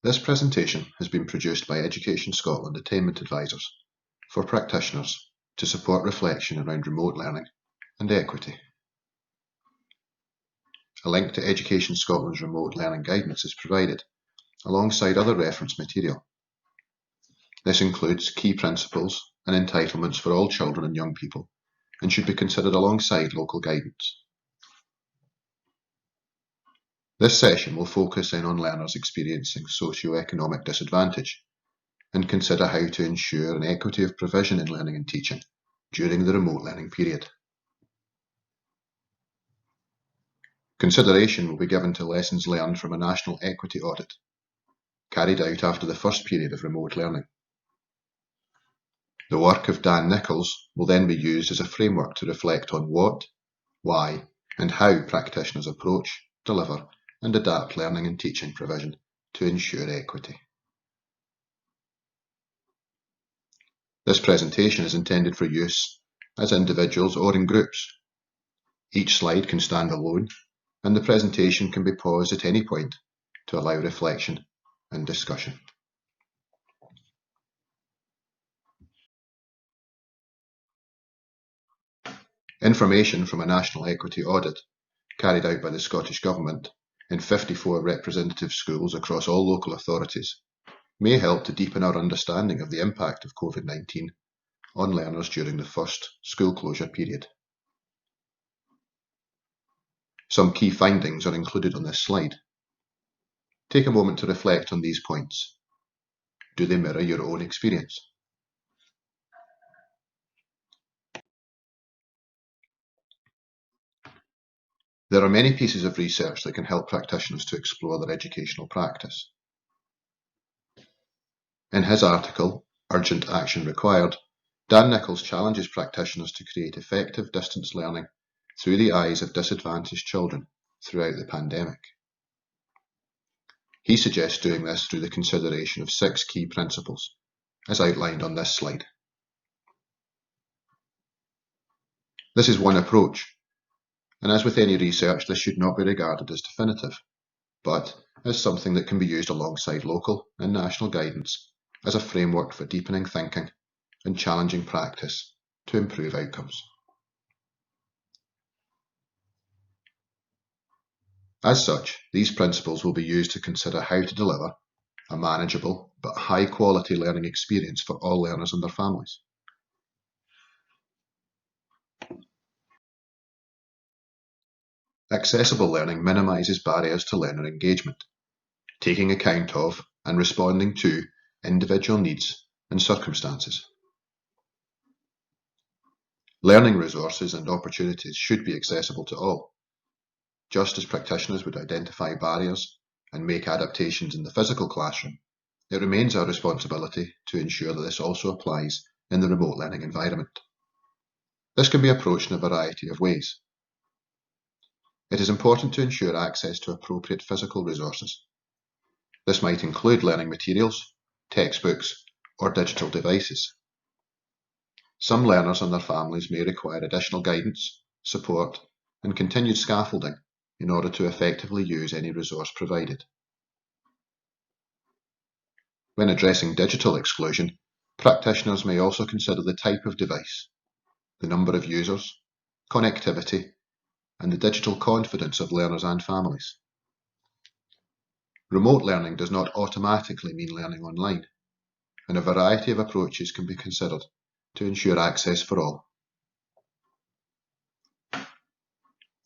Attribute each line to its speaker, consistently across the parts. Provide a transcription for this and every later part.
Speaker 1: This presentation has been produced by Education Scotland Attainment Advisors for practitioners to support reflection around remote learning and equity. A link to Education Scotland's remote learning guidance is provided, alongside other reference material. This includes key principles and entitlements for all children and young people, and should be considered alongside local guidance. This session will focus in on learners experiencing socio-economic disadvantage and consider how to ensure an equity of provision in learning and teaching during the remote learning period. Consideration will be given to lessons learned from a National Equity Audit, carried out after the first period of remote learning. The work of Dan Nichols will then be used as a framework to reflect on what, why, and how practitioners approach, deliver, and adapt learning and teaching provision to ensure equity. This presentation is intended for use as individuals or in groups. Each slide can stand alone, and the presentation can be paused at any point to allow reflection and discussion. Information from a National Equity Audit carried out by the Scottish Government in 54 representative schools across all local authorities may help to deepen our understanding of the impact of COVID-19 on learners during the first school closure period. Some key findings are included on this slide. Take a moment to reflect on these points. Do they mirror your own experience? There are many pieces of research that can help practitioners to explore their educational practice. In his article, Urgent Action Required, Dan Nichols challenges practitioners to create effective distance learning through the eyes of disadvantaged children throughout the pandemic. He suggests doing this through the consideration of 6 key principles, as outlined on this slide. This is one approach, and as with any research, this should not be regarded as definitive, but as something that can be used alongside local and national guidance as a framework for deepening thinking and challenging practice to improve outcomes. As such, these principles will be used to consider how to deliver a manageable but high-quality learning experience for all learners and their families. Accessible learning minimises barriers to learner engagement, taking account of and responding to individual needs and circumstances. Learning resources and opportunities should be accessible to all. Just as practitioners would identify barriers and make adaptations in the physical classroom, it remains our responsibility to ensure that this also applies in the remote learning environment. This can be approached in a variety of ways. It is important to ensure access to appropriate physical resources. This might include learning materials, textbooks, or digital devices. Some learners and their families may require additional guidance, support, and continued scaffolding in order to effectively use any resource provided. When addressing digital exclusion, practitioners may also consider the type of device, the number of users, connectivity, and the digital confidence of learners and families. Remote learning does not automatically mean learning online, and a variety of approaches can be considered to ensure access for all.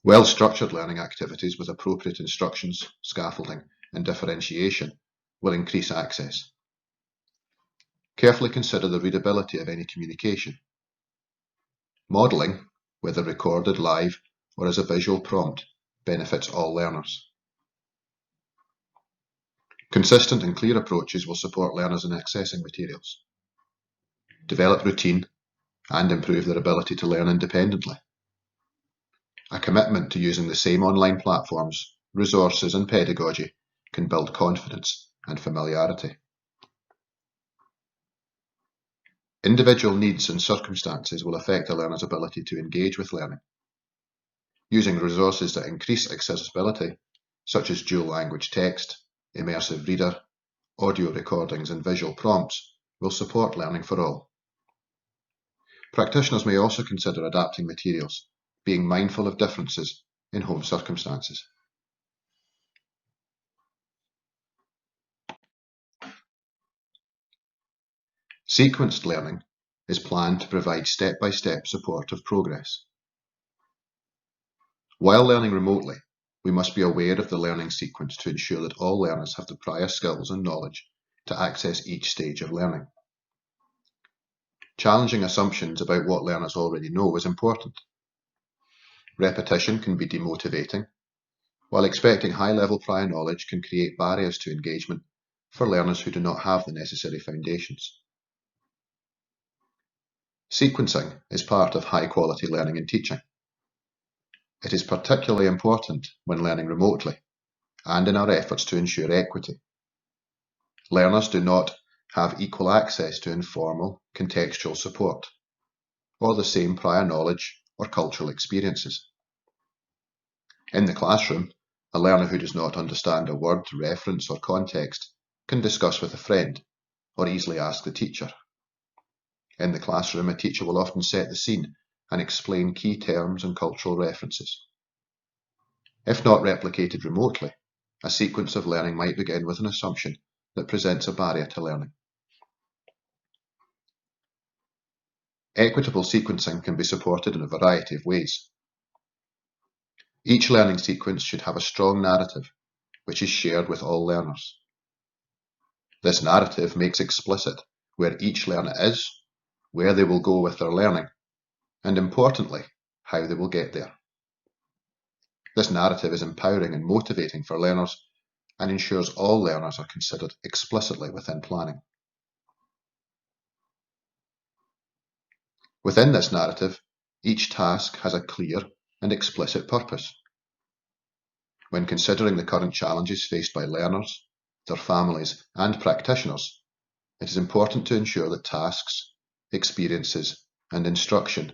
Speaker 1: Well-structured learning activities with appropriate instructions, scaffolding, and differentiation will increase access. Carefully consider the readability of any communication. Modelling, whether recorded live or as a visual prompt, benefits all learners. Consistent and clear approaches will support learners in accessing materials, develop routine, and improve their ability to learn independently. A commitment to using the same online platforms, resources, and pedagogy can build confidence and familiarity. Individual needs and circumstances will affect a learner's ability to engage with learning. Using resources that increase accessibility, such as dual language text, immersive reader, audio recordings and visual prompts will support learning for all. Practitioners may also consider adapting materials, being mindful of differences in home circumstances. Sequenced learning is planned to provide step-by-step support of progress. While learning remotely, we must be aware of the learning sequence to ensure that all learners have the prior skills and knowledge to access each stage of learning. Challenging assumptions about what learners already know is important. Repetition can be demotivating, while expecting high-level prior knowledge can create barriers to engagement for learners who do not have the necessary foundations. Sequencing is part of high-quality learning and teaching. It is particularly important when learning remotely and in our efforts to ensure equity. Learners do not have equal access to informal, contextual support, or the same prior knowledge or cultural experiences. In the classroom, a learner who does not understand a word, reference, or context can discuss with a friend or easily ask the teacher. In the classroom, a teacher will often set the scene and explain key terms and cultural references. If not replicated remotely, a sequence of learning might begin with an assumption that presents a barrier to learning. Equitable sequencing can be supported in a variety of ways. Each learning sequence should have a strong narrative, which is shared with all learners. This narrative makes explicit where each learner is, where they will go with their learning, and importantly, how they will get there. This narrative is empowering and motivating for learners and ensures all learners are considered explicitly within planning. Within this narrative, each task has a clear and explicit purpose. When considering the current challenges faced by learners, their families, and practitioners, it is important to ensure that tasks, experiences, and instruction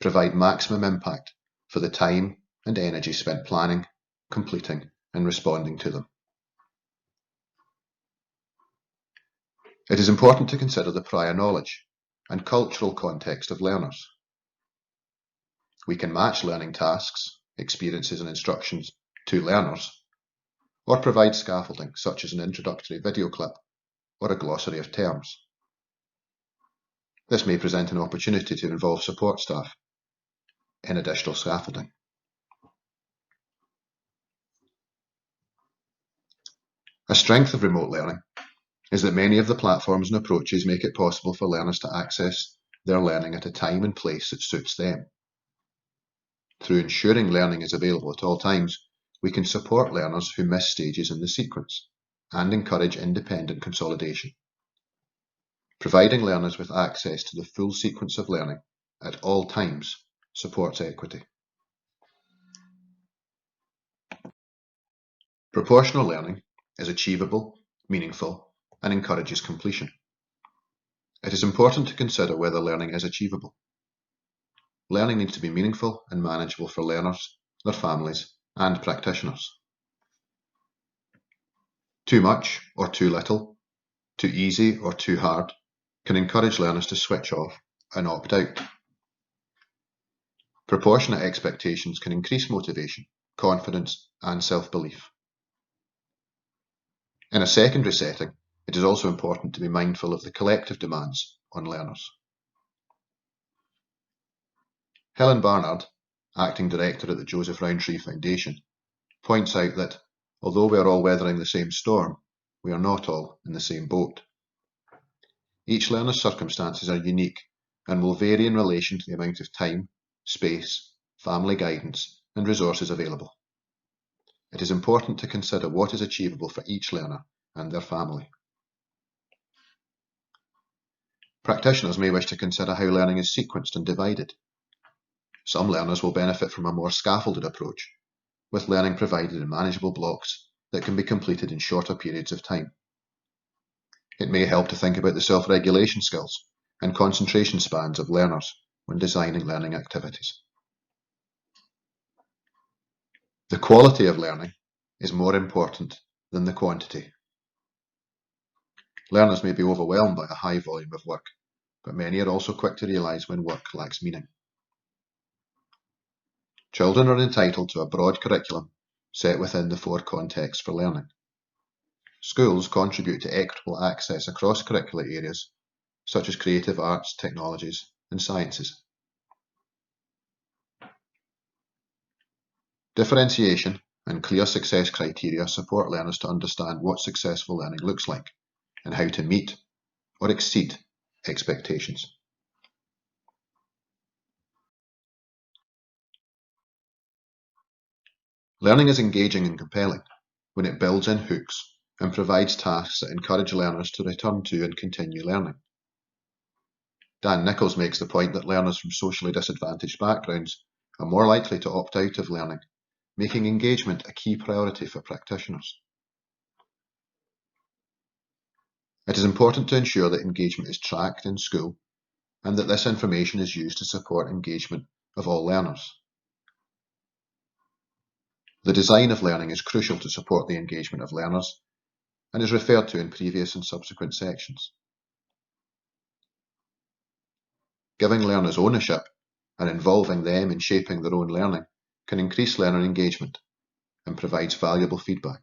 Speaker 1: provide maximum impact for the time and energy spent planning, completing, and responding to them. It is important to consider the prior knowledge and cultural context of learners. We can match learning tasks, experiences, and instructions to learners, or provide scaffolding such as an introductory video clip or a glossary of terms. This may present an opportunity to involve support staff in additional scaffolding. A strength of remote learning is that many of the platforms and approaches make it possible for learners to access their learning at a time and place that suits them. Through ensuring learning is available at all times, we can support learners who miss stages in the sequence and encourage independent consolidation. Providing learners with access to the full sequence of learning at all times supports equity. Proportional learning is achievable, meaningful, and encourages completion. It is important to consider whether learning is achievable. Learning needs to be meaningful and manageable for learners, their families, and practitioners. Too much or too little, too easy or too hard, can encourage learners to switch off and opt out. Proportionate expectations can increase motivation, confidence, and self-belief. In a secondary setting, it is also important to be mindful of the collective demands on learners. Helen Barnard, Acting Director at the Joseph Rowntree Foundation, points out that although we are all weathering the same storm, we are not all in the same boat. Each learner's circumstances are unique and will vary in relation to the amount of time, space, family guidance, and resources available. It is important to consider what is achievable for each learner and their family. Practitioners may wish to consider how learning is sequenced and divided. Some learners will benefit from a more scaffolded approach, with learning provided in manageable blocks that can be completed in shorter periods of time. It may help to think about the self-regulation skills and concentration spans of learners when designing learning activities. The quality of learning is more important than the quantity. Learners may be overwhelmed by a high volume of work, but many are also quick to realise when work lacks meaning. Children are entitled to a broad curriculum set within the 4 contexts for learning. Schools contribute to equitable access across curricular areas such as creative arts, technologies, and sciences. Differentiation and clear success criteria support learners to understand what successful learning looks like and how to meet or exceed expectations. Learning is engaging and compelling when it builds in hooks and provides tasks that encourage learners to return to and continue learning. Dan Nichols makes the point that learners from socially disadvantaged backgrounds are more likely to opt out of learning, making engagement a key priority for practitioners. It is important to ensure that engagement is tracked in school and that this information is used to support engagement of all learners. The design of learning is crucial to support the engagement of learners and is referred to in previous and subsequent sections. Giving learners ownership and involving them in shaping their own learning can increase learner engagement and provides valuable feedback.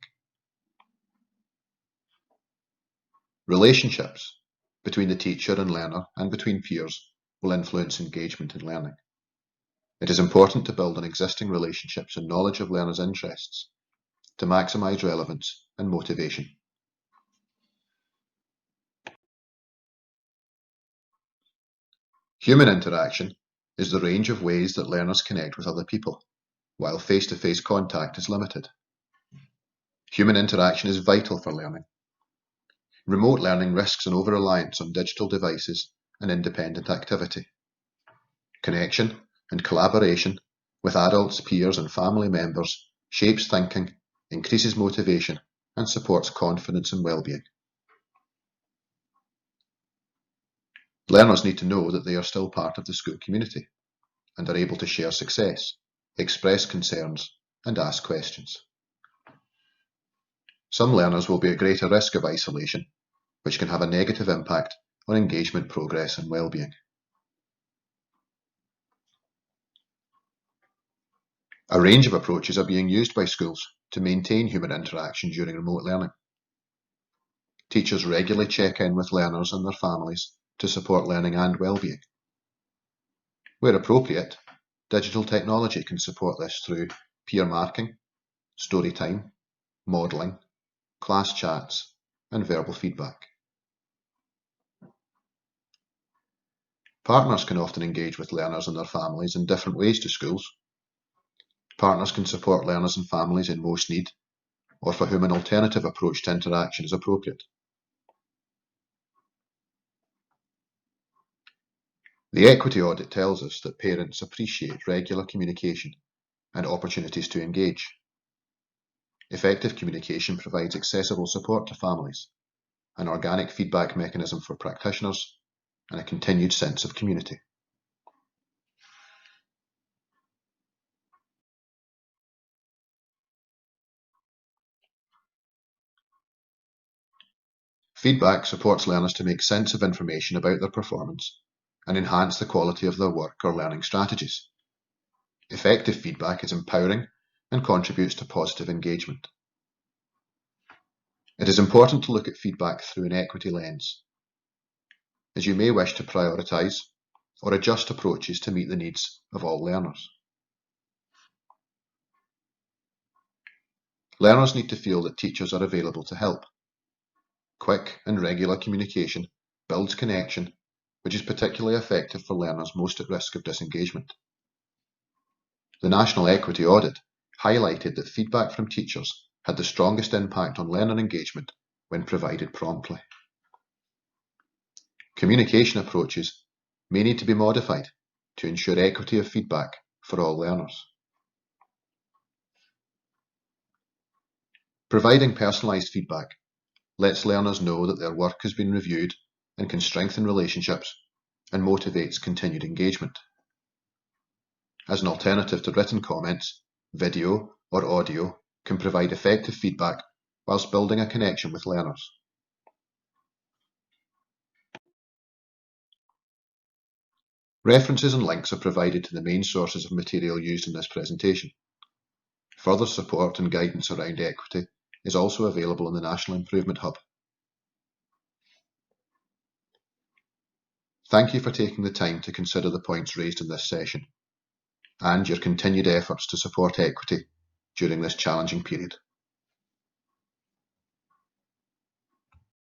Speaker 1: Relationships between the teacher and learner and between peers will influence engagement in learning. It is important to build on existing relationships and knowledge of learners' interests to maximise relevance and motivation. Human interaction is the range of ways that learners connect with other people, while face-to-face contact is limited. Human interaction is vital for learning. Remote learning risks an over-reliance on digital devices and independent activity. Connection and collaboration with adults, peers, and family members shapes thinking, increases motivation, and supports confidence and well-being. Learners need to know that they are still part of the school community and are able to share success, express concerns, and ask questions. Some learners will be at greater risk of isolation, which can have a negative impact on engagement, progress, and well-being. A range of approaches are being used by schools to maintain human interaction during remote learning. Teachers regularly check in with learners and their families to support learning and well-being. Where appropriate, digital technology can support this through peer marking, story time, modelling, class chats, and verbal feedback. Partners can often engage with learners and their families in different ways to schools. Partners can support learners and families in most need, or for whom an alternative approach to interaction is appropriate. The Equity Audit tells us that parents appreciate regular communication and opportunities to engage. Effective communication provides accessible support to families, an organic feedback mechanism for practitioners, and a continued sense of community. Feedback supports learners to make sense of information about their performance and enhance the quality of their work or learning strategies. Effective feedback is empowering and contributes to positive engagement. It is important to look at feedback through an equity lens, as you may wish to prioritise or adjust approaches to meet the needs of all learners. Learners need to feel that teachers are available to help. Quick and regular communication builds connection, which is particularly effective for learners most at risk of disengagement. The National Equity Audit highlighted that feedback from teachers had the strongest impact on learner engagement when provided promptly. Communication approaches may need to be modified to ensure equity of feedback for all learners. Providing personalised feedback lets learners know that their work has been reviewed and can strengthen relationships and motivates continued engagement. As an alternative to written comments, video or audio can provide effective feedback whilst building a connection with learners. References and links are provided to the main sources of material used in this presentation. Further support and guidance around equity is also available in the National Improvement Hub. Thank you for taking the time to consider the points raised in this session and your continued efforts to support equity during this challenging period.